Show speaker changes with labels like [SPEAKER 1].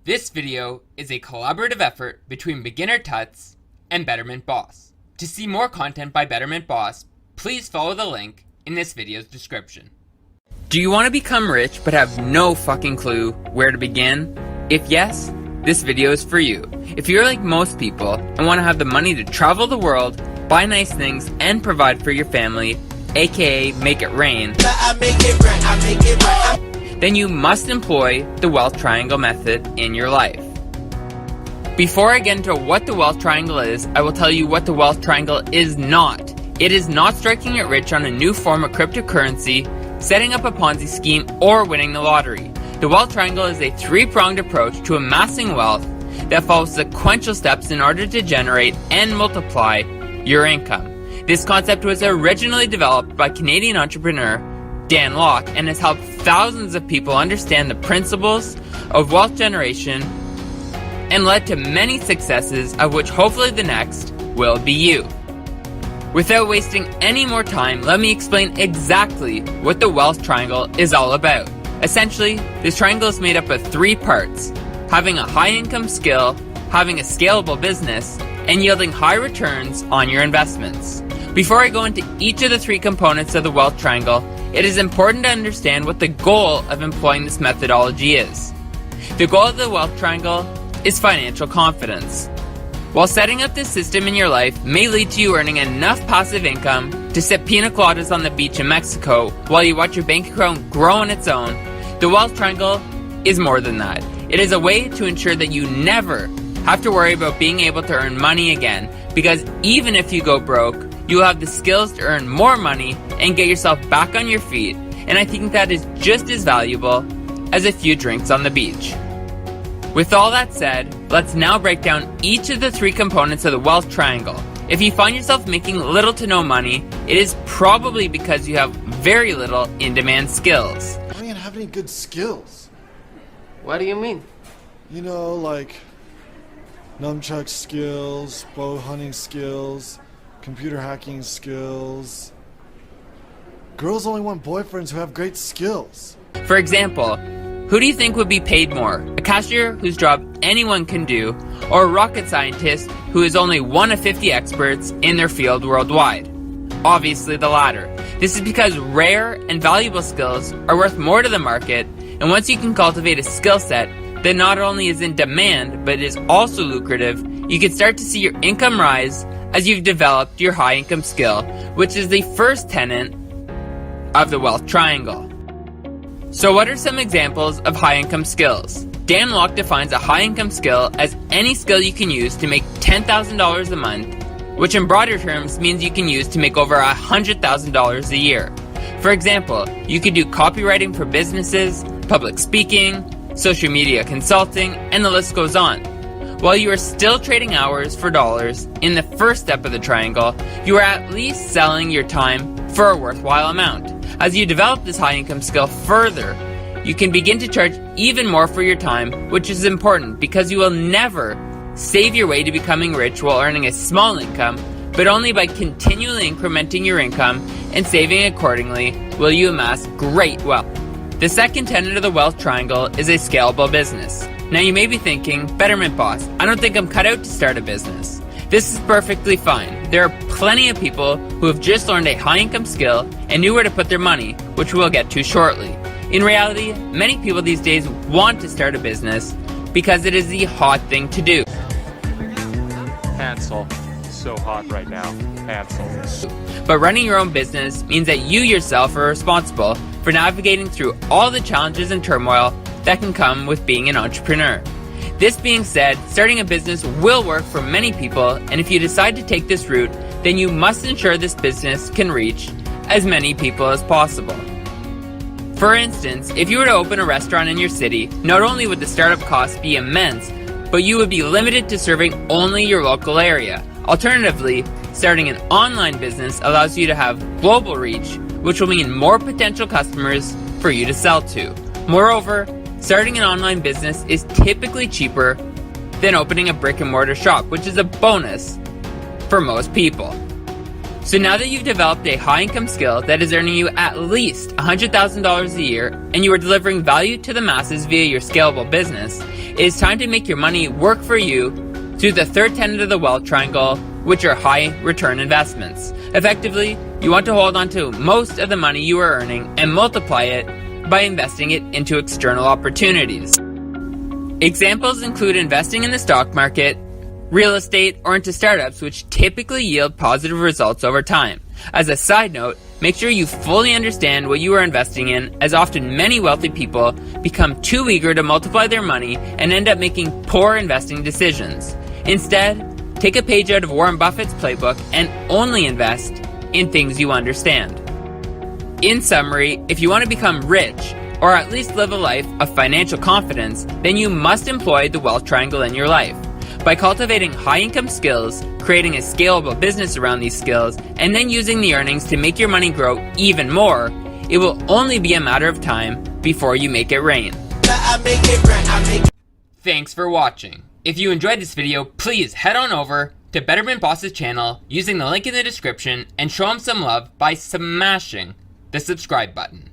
[SPEAKER 1] This video is a collaborative effort between Beginner Tuts and Betterment Boss. To see more content by Betterment Boss, please follow the link in this video's description. Do you want to become rich but have no fucking clue where to begin? If yes, this video is for you. If you're like most people and want to have the money to travel the world, buy nice things, and provide for your family, aka make it rain, then you must employ the wealth triangle method in your life. Before I get into what the wealth triangle is, I will tell you what the wealth triangle is not. It is not striking it rich on a new form of cryptocurrency, setting up a Ponzi scheme, or winning the lottery. The wealth triangle is a three-pronged approach to amassing wealth that follows sequential steps in order to generate and multiply your income. This concept was originally developed by Canadian entrepreneur Dan Lok and has helped thousands of people understand the principles of wealth generation and led to many successes, of which hopefully the next will be you. Without wasting any more time, let me explain exactly what the wealth triangle is all about. Essentially, this triangle is made up of three parts: having a high income skill, having a scalable business, and yielding high returns on your investments. Before I go into each of the three components of the wealth triangle, it is important to understand what the goal of employing this methodology is. The goal of the wealth triangle is financial confidence. While setting up this system in your life may lead to you earning enough passive income to sip pina coladas on the beach in Mexico while you watch your bank account grow on its own, the wealth triangle is more than that. It is a way to ensure that you never have to worry about being able to earn money again, because even if you go broke, you will have the skills to earn more money and get yourself back on your feet, and I think that is just as valuable as a few drinks on the beach. With all that said, let's now break down each of the three components of the wealth triangle. If you find yourself making little to no money, it is probably because you have very little in-demand skills.
[SPEAKER 2] I don't even have any good skills.
[SPEAKER 3] What do you mean?
[SPEAKER 2] You know, like nunchuck skills, bow hunting skills, computer hacking skills. Girls only want boyfriends who have great skills.
[SPEAKER 1] For example, who do you think would be paid more? A cashier whose job anyone can do, or a rocket scientist who is only one of 50 experts in their field worldwide? Obviously the latter. This is because rare and valuable skills are worth more to the market, and once you can cultivate a skill set that not only is in demand but is also lucrative, you can start to see your income rise as you've developed your high income skill, which is the first tenet of the wealth triangle. So what are some examples of high income skills? Dan Lok defines a high income skill as any skill you can use to make $10,000 a month, which in broader terms means you can use to make over $100,000 a year. For example, you could do copywriting for businesses, public speaking, social media consulting, and the list goes on. While you are still trading hours for dollars in the first step of the triangle, you are at least selling your time for a worthwhile amount. As you develop this high income skill further, you can begin to charge even more for your time, which is important because you will never save your way to becoming rich while earning a small income, but only by continually incrementing your income and saving accordingly will you amass great wealth. The second tenet of the wealth triangle is a scalable business. Now you may be thinking, Betterment Boss, I don't think I'm cut out to start a business. This is perfectly fine. There are plenty of people who have just learned a high income skill and knew where to put their money, which we'll get to shortly. In reality, many people these days want to start a business because it is the hot thing to do.
[SPEAKER 4] Hansel, so hot right now. Hansel.
[SPEAKER 1] But running your own business means that you yourself are responsible for navigating through all the challenges and turmoil that can come with being an entrepreneur. This being said, starting a business will work for many people, and if you decide to take this route, then you must ensure this business can reach as many people as possible. For instance, if you were to open a restaurant in your city, not only would the startup costs be immense, but you would be limited to serving only your local area. Alternatively, starting an online business allows you to have global reach, which will mean more potential customers for you to sell to. Moreover, starting an online business is typically cheaper than opening a brick and mortar shop, which is a bonus for most people. So now that you've developed a high income skill that is earning you at least $100,000 a year and you are delivering value to the masses via your scalable business, It is time to make your money work for you through the third tenet of the wealth triangle, which are high return investments. Effectively, you want to hold on to most of the money you are earning and multiply it by investing it into external opportunities. Examples include investing in the stock market, real estate, or into startups, which typically yield positive results over time. As a side note, make sure you fully understand what you are investing in, as often many wealthy people become too eager to multiply their money and end up making poor investing decisions. Instead, take a page out of Warren Buffett's playbook and only invest in things you understand. In summary, if you want to become rich, or at least live a life of financial confidence, then you must employ the wealth triangle in your life. By cultivating high-income skills, creating a scalable business around these skills, and then using the earnings to make your money grow even more, it will only be a matter of time before you make it rain. Thanks for watching. If you enjoyed this video, please head on over to Betterment Boss's channel using the link in the description and show him some love by smashing the subscribe button.